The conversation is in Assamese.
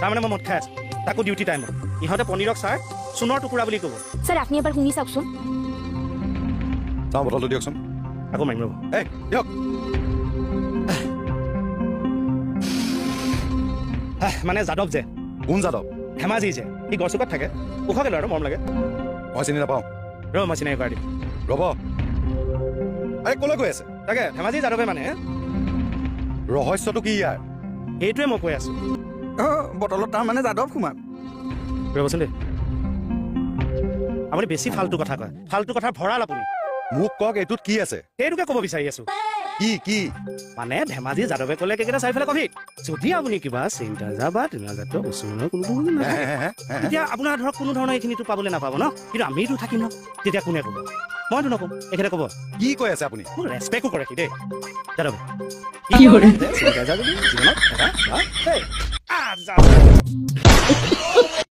তাৰমানে মই মদ খাই আছোঁ তাকো ডিউটি টাইমত ইহঁতে পনীৰক ছাৰ সোণৰ টুকুৰা বুলি ক'ব স্যাৰ আপুনি এবাৰ শুনি চাওকচোন চাওঁ বটলটো দিয়কচোন আকৌ মাৰিম ৰ'ব এই দিয়ক মানে যাদৱ যে কোন যাদৱ ধেমাজি যে সি গছজোপাত থাকে ওখকে লয় আৰু মৰম লাগে মই চিনি নাপাওঁ ৰ'ব মই চিনাকি কৰাই দিম ৰ'ব এই ক'লৈ গৈ আছে তাকে ধেমাজি যাদৱে মানে ৰহস্যটো কি ইয়াৰ সেইটোৱে মই কৈ আছোঁ বটলত তাৰ মানে যাদৱ কুমাৰ ৰ'বচোন দেই আপুনি বেছি ফাল্টু কথা কয় ফাল্টু কথা ভৰাল আপুনি মোক কওক এইটোত কি আছে সেইটোকে ক'ব বিচাৰি আছোঁ কি মানে ধেমাজি যাদৱে ক'লে কেইকেইটা চাৰিফালে কবি যদি আপুনি কিবা চিন্তা বা তেনেজাতীয় বস্তুৰ কোনো তেতিয়া আপোনাৰ ধৰক কোনো ধৰণৰ এইখিনিতো পাবলৈ নাপাব ন কিন্তু আমিতো থাকিম ন তেতিয়া কোনে ক'ব মইতো নক'ম এইখিনিতে ক'ব কি কৈ আছে আপুনি মোক ৰেচপেক্টো কৰে সি দেই যাদৱে